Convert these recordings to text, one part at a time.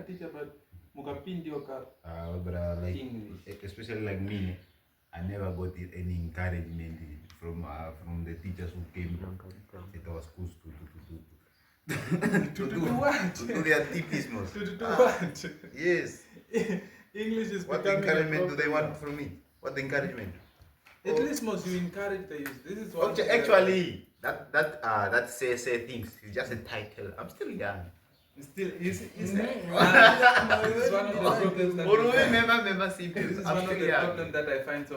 teach about mukapindi oka but English. especially like me, I never got any encouragement from the teachers who came at our schools To do what? to do their tipismos. To do what? Yes. English is What becoming encouragement do they want from me? What encouragement? At least most you encourage the youth. This is what Actually, that say things is just a title. I'm still young. still is this is one of the problems that this is one of the problems that I find so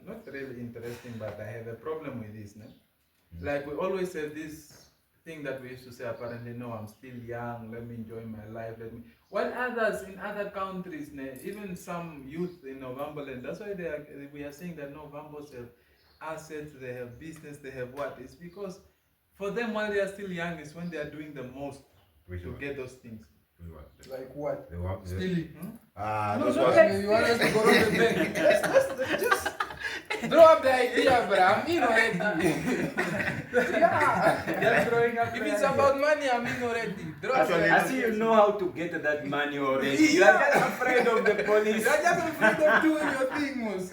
not really interesting, but I have a problem with this. No? Like we always say this thing that we used to say, apparently, no, I'm still young, let me enjoy my life, while others in other countries, even some youth in Novemberland, that's why we are saying that Novambos have assets, they have business, they have what? It's because for them, while they are still young, is when they are doing the most to get those things. Like what? Stealing. Those No, ones. you want us to go to the bank? Just throw up the idea, bro. I'm in already. Yeah. Just throwing up If the it's idea. about money, I'm in already. Throw up the Actually, I idea. see you know how to get that money already. You are just afraid of the police. You're just afraid of doing your thing, Mos.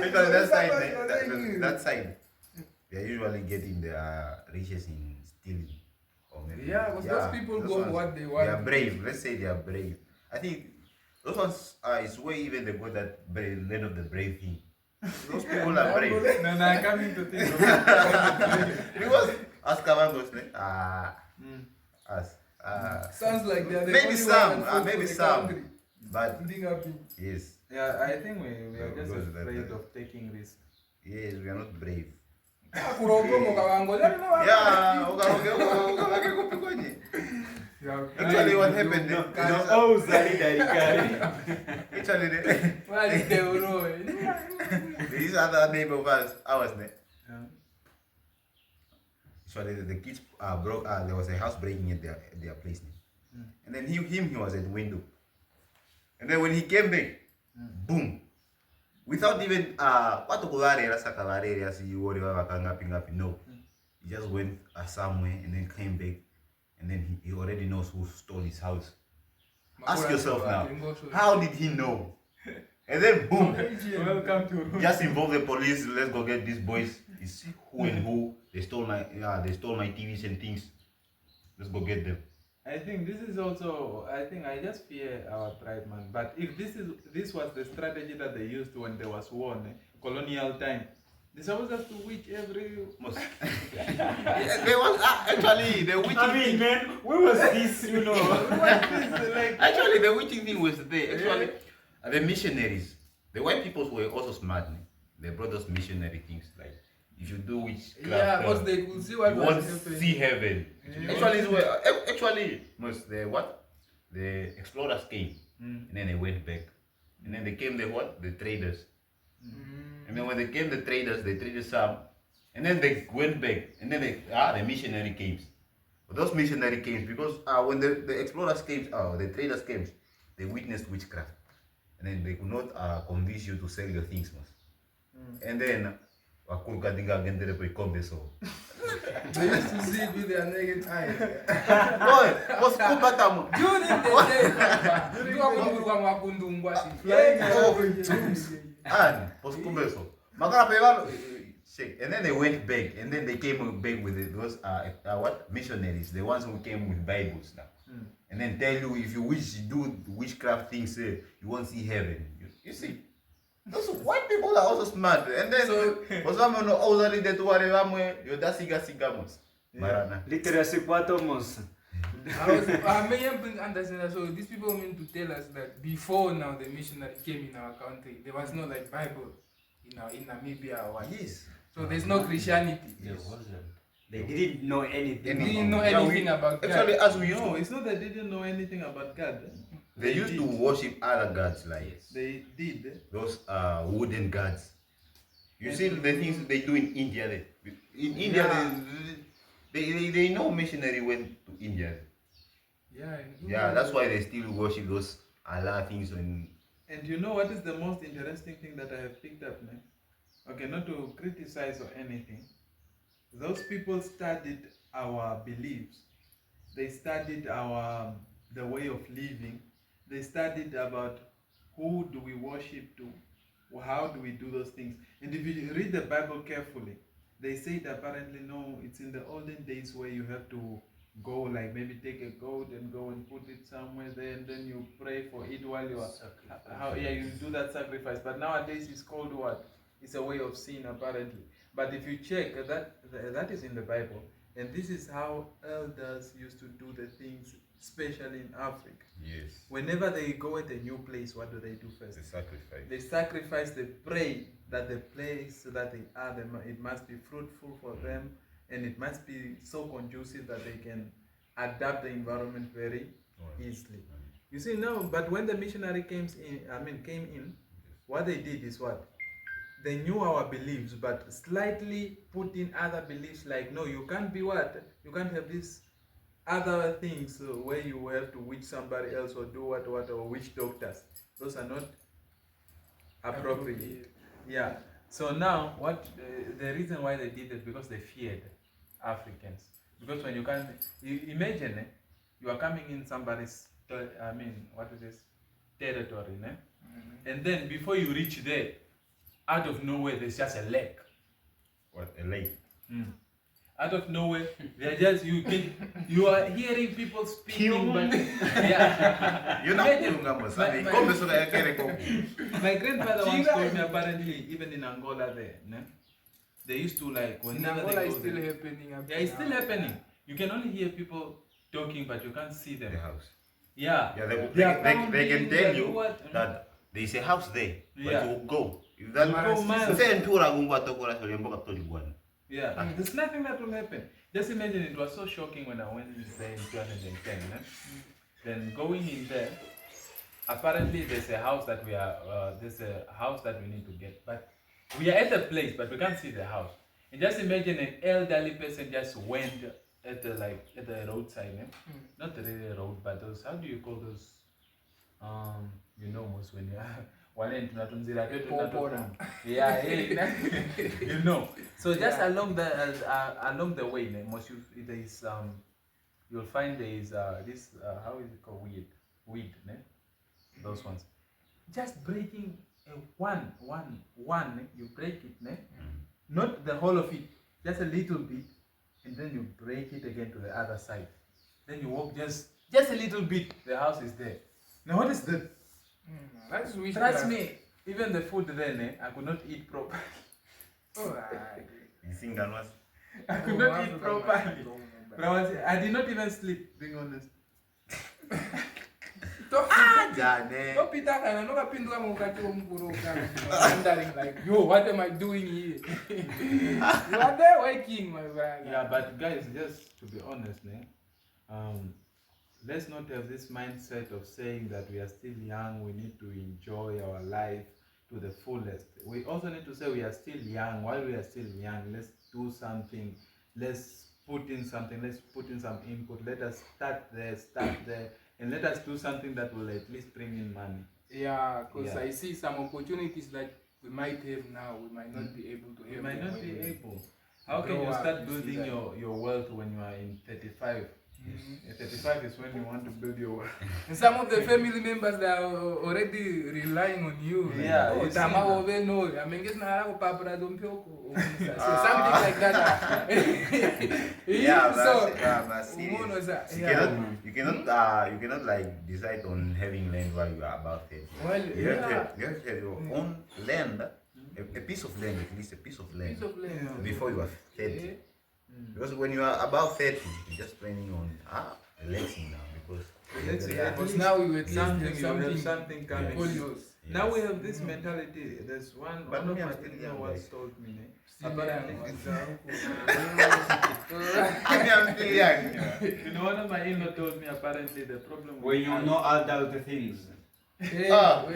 Because that side, they're usually getting the riches in stealing. Or maybe, Yeah, because those people go ones, what they they want. are brave. Let's say they are brave. I think those ones is where even they got that land of the brave thing. Those people are brave. No, I'm coming to think of it. Because as Kavandos, Sounds like they're the maybe only some, one maybe for the some. country. But Leading up in. yes, Yeah, I think we are just Because afraid of taking risks. yes, we are not brave. Kurogomo kawango. Yeah, actually, what happened? Oh, Zari. Actually, these other neighbor of ours, actually, the kids broke. There was a house breaking at their place, and then he was at the window, and then when he came back, boom, without even what no, he just went somewhere and then came back, and then he already knows who stole his house. Ask yourself now, how did he know? And then boom, Welcome to just involve the police. Let's go get these boys. You see who and who they stole my TVs and things. Let's go get them. I think this is also, I just fear our tribe, man. But if this was the strategy that they used when there was war, colonial time, they supposed us to witch every mosque. They was actually the witching I mean, thing. man, where was this, you know? Actually, the witching thing was there. Actually, the missionaries, the white people were also smart. They brought those missionary things like if you do witchcraft, Yeah, because they could see what you was won't happening. see heaven. Actually, the explorers came and then they went back, and then they came the traders, and then when they came the traders, they traded some, and then they went back, and then the missionary came. But those missionary came because when the explorers came, the traders came, they witnessed witchcraft, and then they could not convince you to sell your things, and then. They used to see it with their naked eyes. During the day, and then they went back, and then they came back with those missionaries, the ones who came with Bibles now, and then tell you if you do witchcraft things, you won't see heaven. You see. Those white people are also smart, and then Literacy quatomos. I may understand that. So these people mean to tell us that before now the missionary came in our country, there was no like Bible in Namibia or what. Yes. So there's no Christianity. They didn't know anything. They didn't know anything about God. Actually, as we used No, to, it's not that they didn't know anything about God. they used to worship other gods like They did. those wooden gods. You see the things they do in India. In India, they know missionary went to India. Yeah, that's why they still worship those Allah things. And you know what is the most interesting thing that I have picked up, man? Okay, not to criticize or anything. Those people studied our beliefs they studied the way of living. They studied about who do we worship to, how do we do those things. And if you read the Bible carefully, they said apparently no, it's in the olden days where you have to go, like maybe take a goat and go and put it somewhere there, and then you pray for it while you are you do that sacrifice. But nowadays it's called what? It's a way of sin apparently. But if you check that is in the Bible, and this is how elders used to do the things, especially in Africa. Yes. Whenever they go at a new place, what do they do first? They sacrifice. They sacrifice. They pray that the place that they are, it must be fruitful for them, and it must be so conducive that they can adapt the environment very easily. You see now, but when the missionary came in, what they did is what? They knew our beliefs, but slightly put in other beliefs like, no, you can't be what? You can't have these other things where you have to witch somebody else or do what, or witch doctors. Those are not appropriate. Yeah. So now, what the reason why they did it, because they feared Africans. Because when you imagine, you are coming in somebody's, territory, and then before you reach there, out of nowhere, there's just a lake. What, a lake? Out of nowhere, they're just, you are hearing people speaking, but yeah. My grandfather once told me apparently, even in Angola there, they used to like, whenever Angola they is go still there, happening. yeah, it's still happening. You can only hear people talking, but you can't see them. The house. Yeah. Yeah, they can Counting, tell you what? that there is a house there, but Yeah. you go. If that Yeah, there's nothing that will happen. Just imagine, it was so shocking when I went in there in 2010. Then going in there, apparently there's a house that we need to get, but we are at the place, but we can't see the house. And just imagine an elderly person just went at the roadside, not the really road, but those, how do you call those? Most when you are. Yeah, you know. So just along the way, you'll find there is this how is it called, weed, those ones. Just breaking one, you break it, not the whole of it, just a little bit, and then you break it again to the other side. Then you walk just a little bit, the house is there. Now what is that? That's weird. Trust me, even the food then, I could not eat properly. You think that was? I could not eat properly. I did not even sleep, being honest. Wondering like, yo, what am I doing here? You are there working, my brother. Yeah, but guys, just to be honest, let's not have this mindset of saying that we are still young, we need to enjoy our life to the fullest. We also need to say we are still young. While we are still young, let's do something. Let's put in something. Let's put in some input. Let us start there, and let us do something that will at least bring in money. Yeah, because I see some opportunities that we might have now, we might not be able to have. You might not be able. How can you start building your wealth when you are in 35? 35 is when you want to build your wealth. And some of the family members that are already relying on you. Yeah, oh, I mean, get something like that. Yeah, so, but serious. You cannot like decide on having land while you are about 30. Well, you have to have your own land, a piece of land, at least a piece of land, before you are 30. Because when you are above 30, you're just planning on relaxing now, because now you have something coming. Yes. Now we have this mentality. There's one of my in-laws once told me. Apparently, I'm still young. one of my in-laws told me apparently the problem When you know adult things. But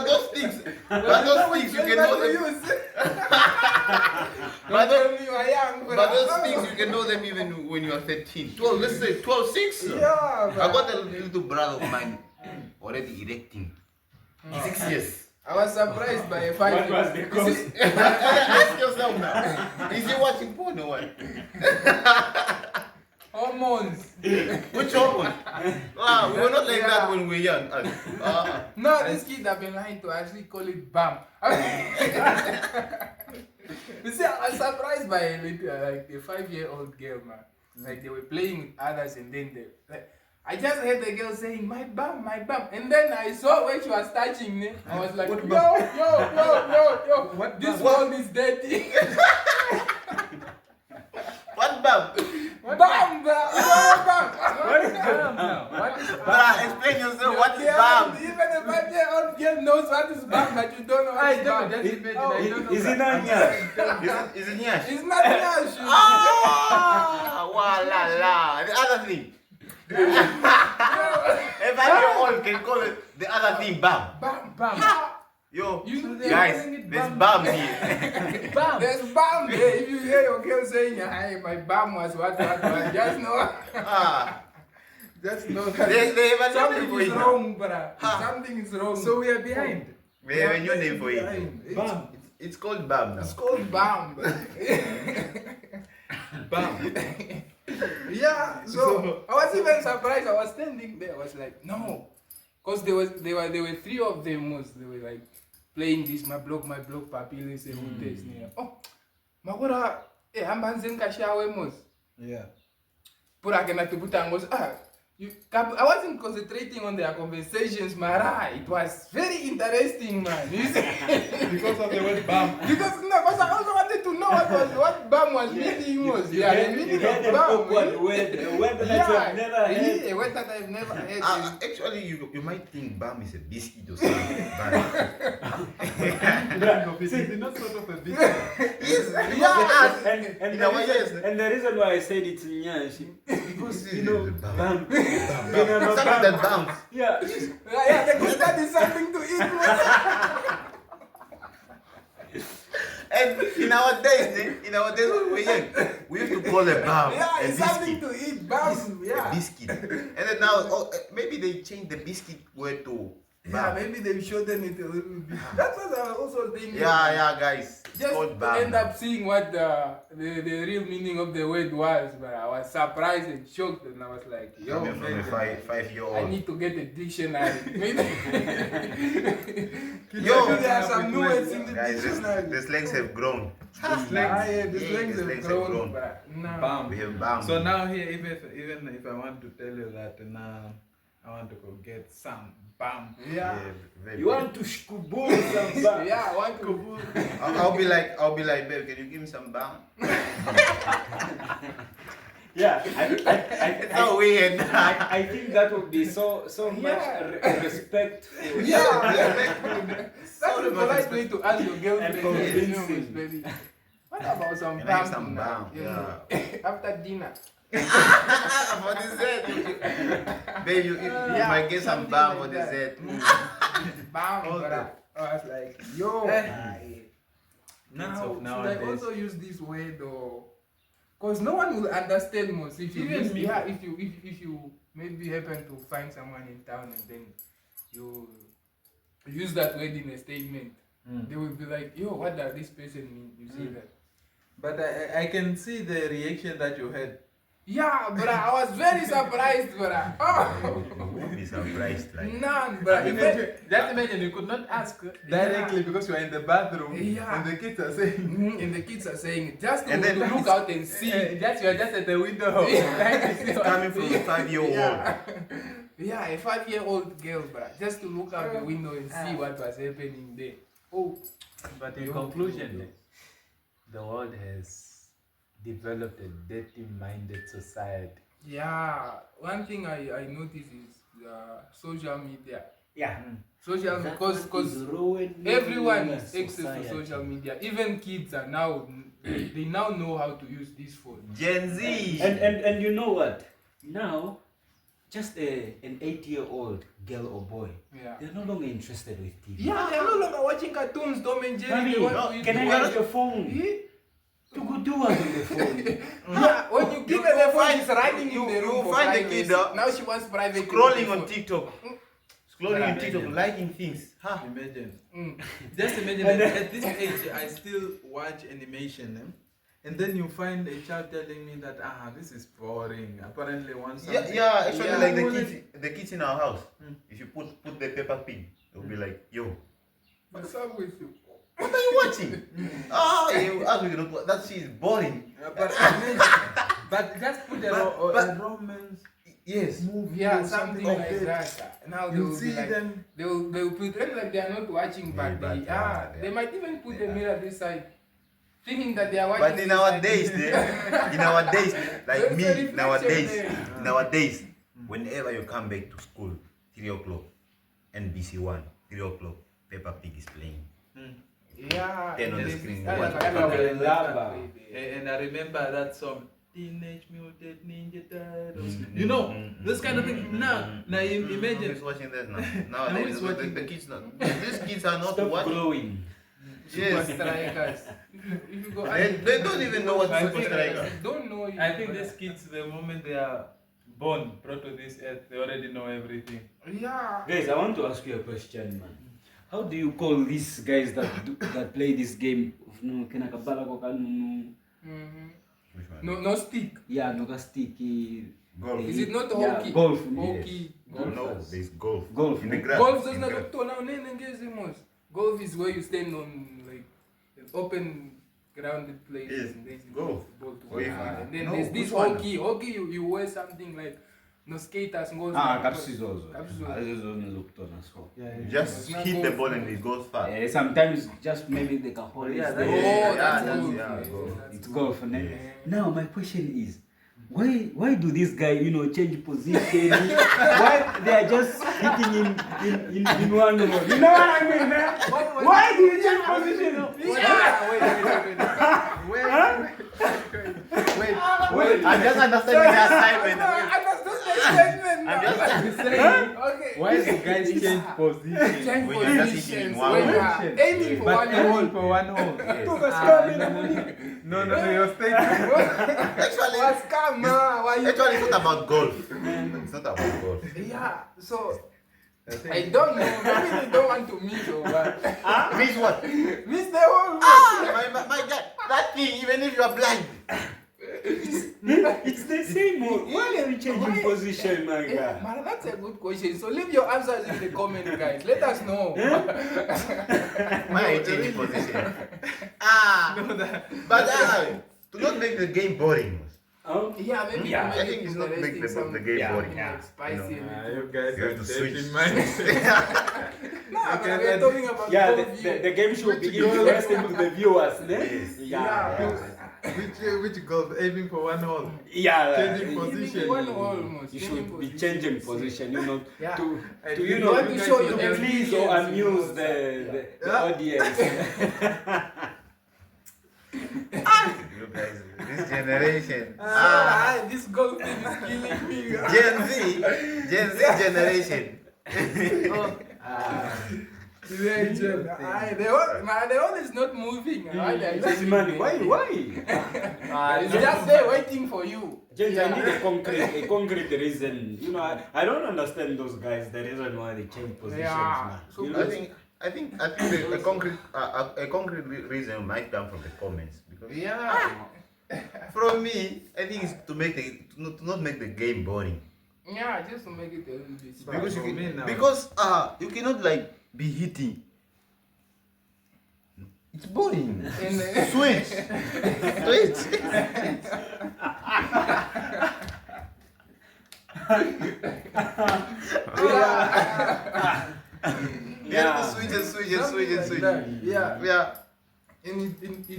those things you can know them. But those things you can know them even when you are 13. 12, let's say 12, 6. Yeah, I got a little brother of mine already erecting. 6 years. I was surprised by a 5 year old. Ask yourself now. Is he watching porn or what? hormones. Which hormones? We were not like that when we were young. No, these kids have been lying to actually call it BAM. You see, I was surprised by like a 5-year-old girl, man. Like they were playing with others, and then I just heard the girl saying, my bum, and then I saw where she was touching me. I was like, yo, What this bum? world is dirty. What bum? Bam, bro. What is bam now? What is Bruh, explain yourself. What is bum? Even a 5-year-old girl knows what is bam, but you don't know what I is don't bam. just imagine. I don't know. Is it not Nyash? Is it Nyash? It's not Nyash. Ah, la la. The other thing. A 5-year-old can call it the other thing bam. Bam. Yo, You guys, calling it there's bam. bum here. Bam. There's bam there. If you hear your girl saying, hey, my bam was what, just know. Just know that They have a new name something for is it. wrong, brother. Something is wrong. So we are behind. We have a new name for it. Bam. It's called bam now. It's called bam. Bam. Yeah, so I was even surprised. I was standing there. I was like, no. Because there were 3 of them. They were like playing this, my block, papile, se utes. Oh, magora, hambanzen kashawe mos. Yeah. Pura kena tubutangos. I wasn't concentrating on their conversations, Mara. It was very interesting, man. You see? Because of the word bam. Because I also wanted to know what BAM was meaning was. You had an awkward word that I've never heard. Actually, you might think bam is a biscuit or something. But It's not sort of a biscuit. And the reason why I said it's Nyash is because, you know, bam. something that bounce. Yeah, the custard is something to eat. And in our days when we were young, we used to call it bam Yeah, a it's something biscuit. to eat. BAM. A Yeah. biscuit. And then now, maybe they changed the biscuit word to Yeah, bam. maybe they shortened it a little bit. That's what I was also thinking. Yeah, guys. It's Just called to bam. end up seeing what the real meaning of the word was, but I was surprised and shocked, and I was like, yo, Coming from a man, 5-year-old. I need to get a dictionary. Maybe Yo, there are some new words in the guys, dictionary. the slangs have grown. The slangs the slangs have grown. but no. Bam. We have bam. So now here, even if I want to tell you that now I want to go get some bam. Yeah. very You good. want to shkubu some bam. Yeah, I want to. I'll be like, babe, can you give me some bam? Yeah, It's so weird. I think that would be so much respect. That's the polite way to ask your girlfriend. And convincing. Baby. What about some Can I have bam? some now? bam? You know, after dinner. For dessert. Babe, you might get some something bam like for that. dessert. Bam, All brother. I was like, yo. Now, Of should I nowadays. also use this word or? Because no one will understand most if you Even use, me. yeah, if you maybe happen to find someone in town and then you use that word in a statement, they will be like, yo, what does this person mean? You see that? But I can see the reaction that you had. Yeah, but I was very surprised, but Don't be surprised. Like, none, but Just imagine you could not ask directly because you are in the bathroom Yeah. and the kids are saying, and the kids are saying it just to, And then to look out and see. you are just at the window. it's coming from a 5-year-old. Yeah, a 5-year-old girl, but just to look out the window and see what was happening there. Oh, But in conclusion, the world has developed a dirty-minded society. yeah. One thing I notice is social media. Yeah. Social media, because everyone is access to social media. Even kids are now they now know how to use this phone. Gen Z. And you know what? Now, just an 8-year-old girl or boy, Yeah. they're no longer interested with TV. Yeah, they're no longer watching cartoons, Tom and Jerry. Mommy, They want to use can I the have your phone? Eh? To go do what on the phone? Yeah, when you give her the phone, she's running in the room. for find the privacy. kid, Now she wants private. Scrolling on TikTok. Scrolling on Imagine. TikTok, liking things. Imagine. Mm. Just imagine that at this age I still watch animation. And then you find a child telling me that this is boring. Apparently, once Actually, Yeah. like the kids in our house. If you put the Peppa Pig, they'll be like, "Yo, What's up with you? what are you watching? That shit is boring." but just put a romance Yes. movie. Yeah, or something like like that. that. Now they You will see be like, them. they will pretend like they are not watching, but they might even put the mirror this side, thinking that they are watching. But in our days, like There's me, a in our reflection days, whenever you come back to school, 3 o'clock, NBC 1, 3 o'clock, Peppa Pig is playing. Yeah, Then on the there's screen, this- what? And I remember that song, Teenage Mutant Ninja Turtles. You know, this kind of thing. Now imagine. Who's watching that now? Who Nowadays, is watching the kids not. These kids are not Stop watching. glowing. Yes. Strikers. If you go, They don't even know what I Super think- Striker. don't know. it. I think these kids, the moment they are born, brought to this earth, they already know everything. Yeah. Guys, I want to ask you a question, man. How do you call these guys that play this game? Mhm. Which one? No stick. Yeah, no sticky. Golf. Is it not Yeah, hockey? golf, Hockey. No, there's golf. Golf, in the no? grass. Golf does in not grass. look to now. Golf is where you stand on like an open grounded place. Yes, and there's golf. ball to Where go you- far. And then no, there's this which one? hockey. Hockey, you wear something like no skaters. Kapsizozo. Kapsizozo. Looked on as well. You just It's not hit the golf. ball and it goes far. Sometimes just maybe they can hold Yeah, it that's- there. Oh, that's that's- golf. yeah, Yes, golf. that's It's golf, ne? Yes. Now my question is, why do this guy, change position? Why they are just hitting in one hole? You know what I mean, man? Why do you change position? Wait. I'm just understanding the assignment. Okay. Why do guys change position? Change When you're just hitting positions in one when you hole. are aiming for But one aiming hole. for one hole. Yes. No, you're staying. Actually, What's come, man? Why you? actually, it's not about golf. It's not about golf. Yeah. So I don't know. Maybe they don't want to meet or what. Means what? Miss the whole. My God, that thing, even if you are blind. It's the same. Why are you changing position, my Yeah, guy? man, that's a good question. So leave your answers in the comment, guys. Let us know. Why are you changing position? But to not make the game boring. Oh, Yeah, maybe Yeah, to I make think it it's not make interesting, the game Yeah, boring. yeah. like spicy. You and You guys You are have to switch. dating minds. No, but we're talking about yeah, golf here. the game should be Which goal? interesting to the viewers, ne? Yes. Yeah. Which golf? Aiming for one hole. Yeah, Changing Even position. one almost. you should be changing position, Yeah. to I to think want to guys show should your have- please or amuse the audience. You guys, this generation. This golf thing is killing me. Gen Z generation. The one is not moving. Why? It's just there waiting for you. James, I need a concrete reason. I don't understand those guys. The reason why they change positions, Yeah. man. So I think a concrete reason might come from the comments because Yeah. from me, I think it's to not make the game boring. Yeah, just to make it a little bit spicy. Because for me now- you cannot like be hitting. It's boring. And, Switch. You have to switch and switch and something switch and like switch. that. Yeah. Yeah.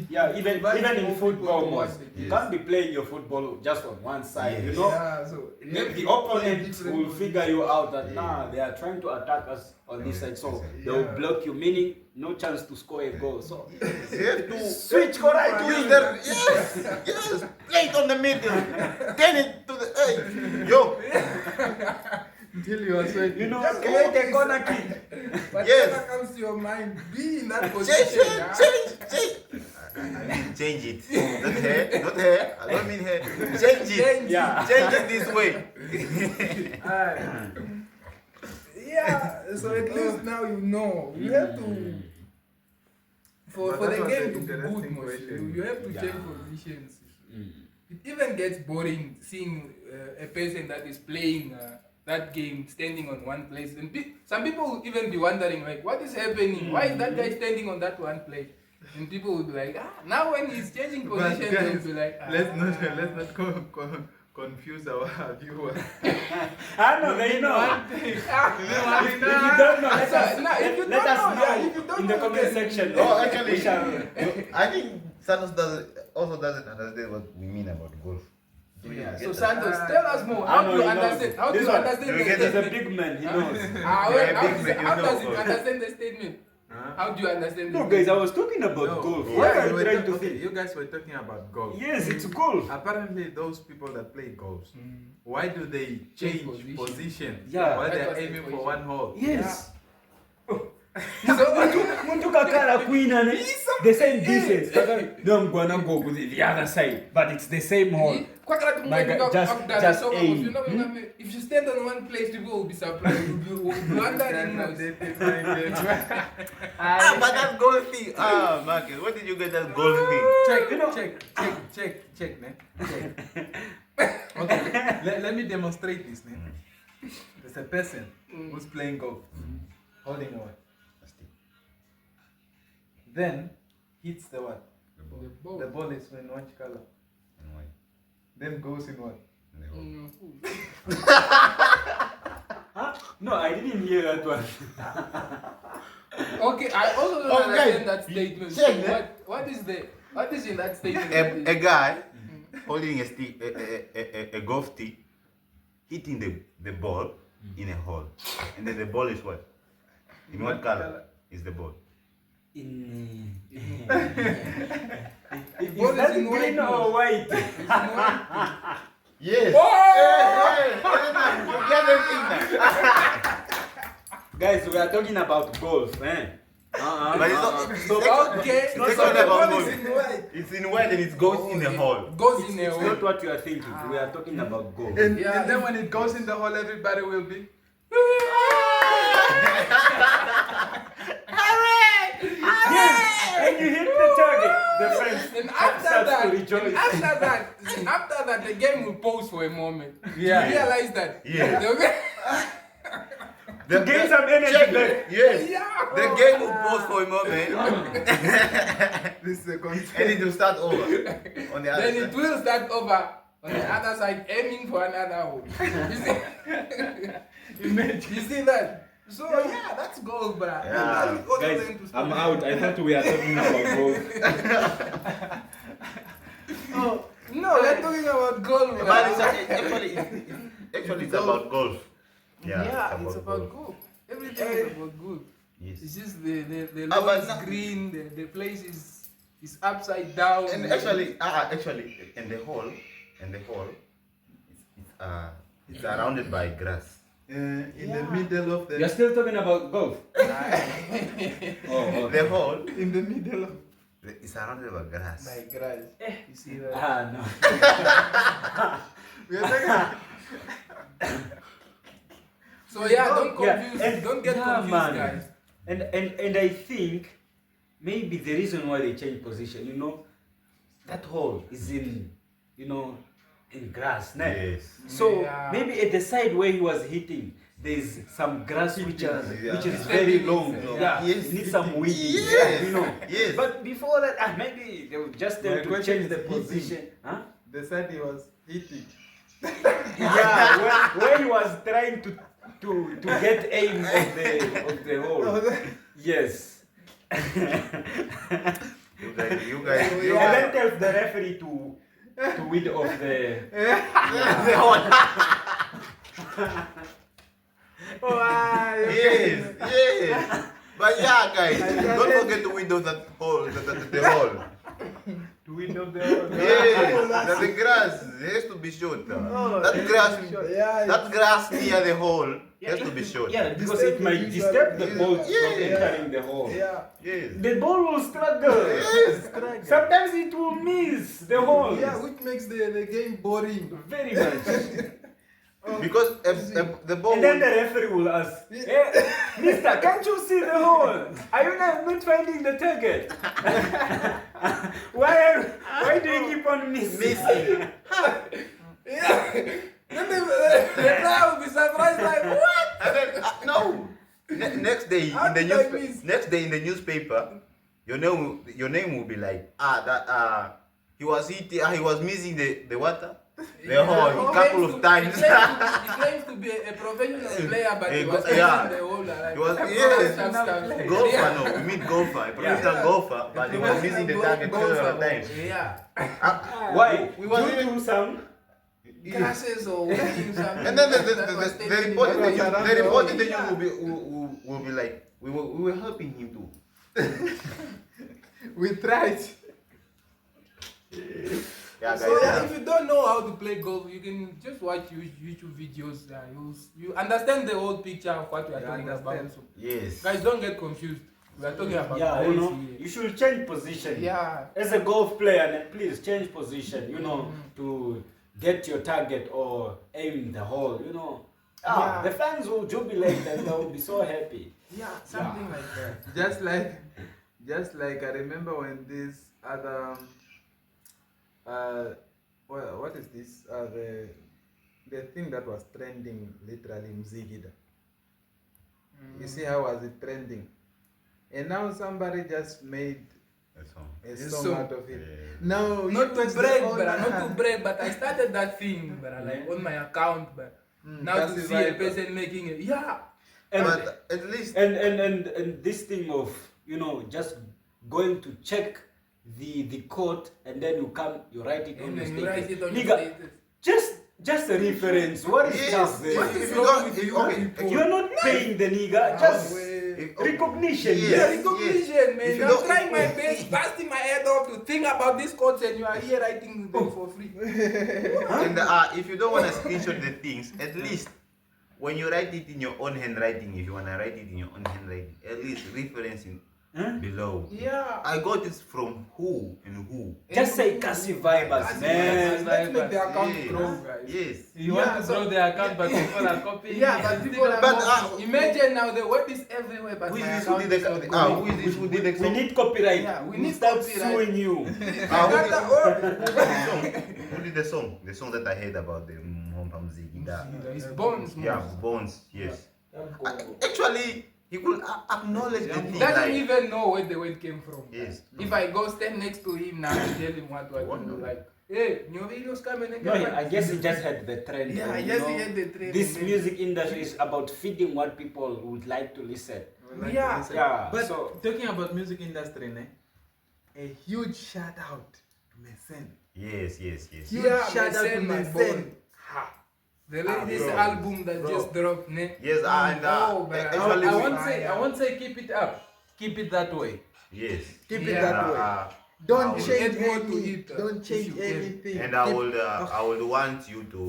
Yeah, even in more football, people to most, watch the you game. can't be playing your football just on one side. Yes. Yeah, so The opponent will figure you out that they are trying to attack us on this side, so they will block you, meaning no chance to score a goal. So You have to switch correct use wing. yes, play it on the middle, turn it to the edge. Yo, Until you are sweating. Create a corner kick. whatever Yes. comes to your mind, be in that change position. yeah? change it. Not hair. I don't mean hair. Change it. Yeah. Change it this way. Yeah, so at least now you know. You have to for But the that was game an to be good, interesting most situation. You have to change positions. It even gets boring seeing a person that is playing that game standing on one place. And some people will even be wondering, like, what is happening? Why is that guy standing on that one place? And people will be like, now when he's changing position, they'll be like, let's not confuse our viewers. No, they know. If you don't know, let us know in the comment section. Oh, actually, I think Santos doesn't understand what we mean about golf. yeah. So Santos, tell us more. How do you understand? How do you understand the He's a statement? big man, he knows. How does he understand the statement? How do you understand No, the guys, I was talking about golf. Yeah, What are you you trying to okay, think? you guys were talking about golf. Yes, it's golf. Apparently, those people that play golf, why do they change position Yeah. while That they're was the aiming for question. one hole? Yes. So, Muntu kakala queen and the same distance. No, I'm gonna go with the other side, but it's the same hole. My God, just aim. If you stand on one place, people will be surprised. You will blunder in most. But that golf thing. Marcus, what did you get that golf thing? Check, man. Okay, let me demonstrate this, man. There's a person who's playing golf, holding a what? A stick. Then hits the what? The ball. The ball. The ball is in which color? And why? Then goes in what? In the hole. No, I didn't hear that one. Okay, I also don't Oh, understand guys, that statement. check So that. what is in that statement? A guy holding a stick, a golf stick, hitting the ball in a hole. And then the ball is what? In what color is the ball? In Is is that in green white or white? Yes. You get everything now. Guys, we are talking about golf, eh? But it's not. So, okay, It's not so only the about ball golf. is in white. It's in white and it goes in the hole. Goes in a It's hole. not what you are thinking. We are talking about golf. And Yeah. then when it goes in the hole, everybody will be. Yes, when you hit the target, the friends And after starts that, to rejoice. after that, the game will pause for a moment. Yeah. You realize that? Yeah. The- To gain some energy Check back. it. Yes. Yeah. The game will pause for a moment This is a concept. and it will start over on the other Then side. it will start over on the other side, aiming for another hole. You see? You see that? So yeah, that's gold, bruh. Yeah. Guys, I'm out. I thought we are talking about golf. No, we're talking about gold, bruh. But actually it's about golf. Yeah, it's about gold. Everything is about gold. Yes. It's just the Ah, lawn but is no- green, the place is upside down. And actually, in the hole, it's surrounded by grass. In the middle of You're the. still talking about golf? Oh, The hole In the middle of. is surrounded by grass. My grass. You see that? no. We are talking. So yeah, don't confuse. and- Don't get yeah, confused, man. guys. And I think maybe the reason why they change position, that hole is in grass, né? Yes. So Yeah. maybe at the side where he was hitting, there's some grass which Yeah. is very long. Yeah. Yeah, Yes. it needs some weeding. Yes. Yes. But before that, maybe they would just tell My to question change is the hitting. position. Huh? They said he was hitting. Yeah, where he was trying to get aim of the hole. Yes. You guys. And then tells the referee to weed off the. The hole. Yes. But yeah, guys, don't forget to window that hole, the hole. To weed off the hole. Yes, the grass has to be short. That grass near the hole has to be short. Yeah, because it might disturb the ball from Yeah. entering the hole. Yes. The ball will struggle. Yes. Sometimes it will miss the hole. Yeah, which makes the game boring. Very much. Because the ball. And then the referee will ask, hey, mister, can't you see the hole? Are you not finding the target? Why missing. Yeah. Then the guy will be surprised, like, what? And then, no. Next day How in the did I miss? next day in the newspaper, your name will be like he was missing the water, the whole couple of times. He claims to be a professional player, but he was yeah. the whole like, He was golfer, no, we mean golfer, a professional golfer, but he was missing the target several times. Yeah. Why? We was Due to some. Classes or something. And then the report in the news will be like, we were helping him too. We tried. Yeah, guys. So if you don't know how to play golf, you can just watch YouTube videos. You understand the whole picture of what we are talking about. So, Yes. guys, don't get confused. We are talking about Yeah, you know, here. you should change position. Yeah. As a golf player, then please change position, you know, to get your target or aim the hole, you know. Yeah. The fans will jubilate and they will be so happy. Yeah, something like that. Just like I remember when this other what is this the thing that was trending, literally ᴛᴟᴜ. You see how was it trending, and now somebody just made a song out of it. No, Not to brag, but I started that thing, but like on my account, but now to see a person making it, yeah. And, But at least and this thing of, you know, just going to check the code and then you write it on And your then you write status. it on your Nigga, status. just a reference. What is yes, just there? What is if wrong you with don't, you okay, people? You're not paying the nigga, just recognition. Yes. Yeah, recognition, man. If you I'm don't- trying my best, busting my head off to think about this codes, and you are here writing them for free. And if you don't want to screenshot the things, at least when you write it in your own handwriting, if you want to write it in your own handwriting, at least referencing below. Yeah. I got this from who and who. Just say Kasi Vibers, man. Let's make the account Yes. grow, guys. Yes. You want to grow the account, but people are copying. Yeah, but people are But, more- imagine now the web is everywhere, but Who my is this who account did is not the growing. who is this who did the We song? need copyright. Yeah, we we need start copyright. suing you. Who did the song? The song that I heard about the ᴛᴜᴜᴜᴜ. His bones, Yeah, Bones. Yes. Actually, he could acknowledge the thing. doesn't Like, even know where the word came from. yes. If I go stand next to him now and tell him what I do, like, hey, new videos coming again. No, I guess he just had the trend. Yeah, and, yes, you he know, had the trend. This and then- music industry is about feeding what people would like to listen. Yeah. Yeah. But So talking about music industry, a huge shout out to ᴛᴜᴜ. Yes. Huge Yeah, shout out to my ᴛᴜᴜ. boy. The latest bro. album that Bro. just dropped, ne? Yes, and Oh, man. actually, I won't say keep it up. Keep it that way. yes. Keep Yeah. it that way. I Don't will- change Add more to any. it, Don't if change you can. anything. And Keep- I would want you to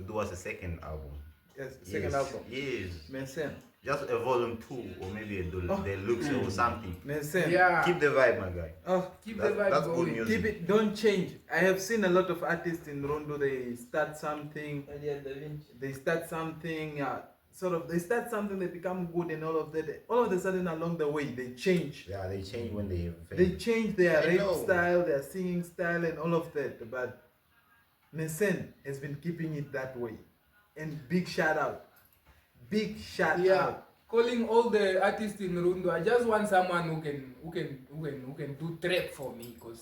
do us a second album. Yes, second Yes. album. Yes. ᴛᴜᴜ. Just a volume 2 or maybe a deluxe or something. ᴛᴜᴜ. Yeah. Keep the vibe, my guy. Oh, Keep the vibe That's good going. music. keep it. Don't change. I have seen a lot of artists in Rondo. They start something. They start something. They start something. They become good, and all of that. All of a sudden, along the way, they change. Yeah, they change when they have They change their I rap know. style, their singing style, and all of that. But ᴛᴜᴜ has been keeping it that way. And big shout out. Big shout Yeah. out. Calling all the artists in Rundo, I just want someone who can do trap for me, because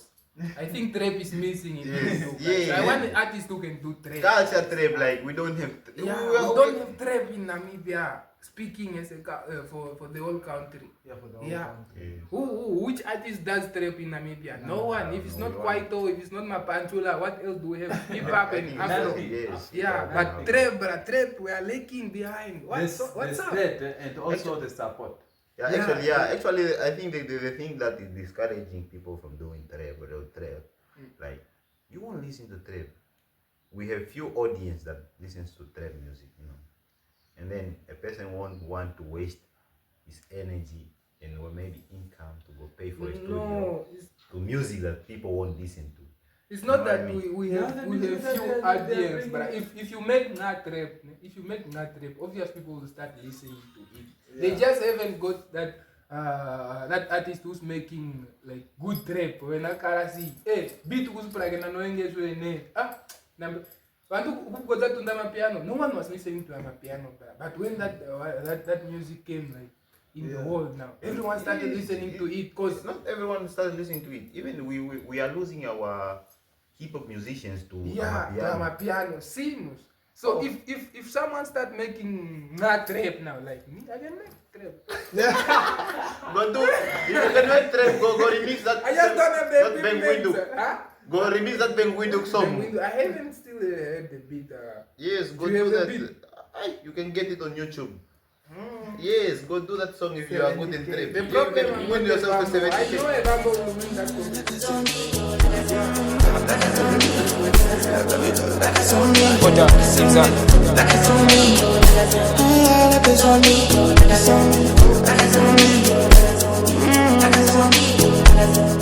I think trap is missing in Yes, Rundo. guys. yeah. I want an artist who can do trap. culture trap, like we don't have. Yeah, we don't have trap in Namibia. Speaking as for the whole country. Yeah, for the whole Yeah. country. Which artist does trap in Namibia? No one. If it's not no one. Kwaito, if it's not Mapantula, what else do we have? Hip hop and Afro. Yes. Yeah, but trap, bruh, trap, we are lagging behind. What's up? And also the support. Actually, I think the thing that is discouraging people from doing trap or trap, like you won't listen to trap. We have few audience that listens to trap music, you know, and then a person won't want to waste his energy and or maybe income to go pay for a studio No, to music that people won't listen to. it's not You know what that I mean? we have few audience, but if you make not rap, obvious people will start listening to it. They just haven't got that that artist who's making like good trap when I see beat kuzipurake nanoengezwe ne bantu ukugodza tunda mapiano. No one was listening to amapiano, but when that music came like in the world now, everyone started listening to it. Cause not everyone started listening to it. Even we are losing our hip hop musicians to amapiano. Serious. So if someone start making trap now, like me, I can make trap. Go do. If you can make trap, go remix that. I just don't have the ᴛᴜᴜ. Huh? Go remix that ᴛᴜᴜ song. I haven't still heard the beat. Yes, go Do you do have the that. You can get it on YouTube. Mm. Yes, go do that song if you are good in trap. The You problem can win yourself a 70K. I know a Rambo will win that competition. ᴛᴜᴜ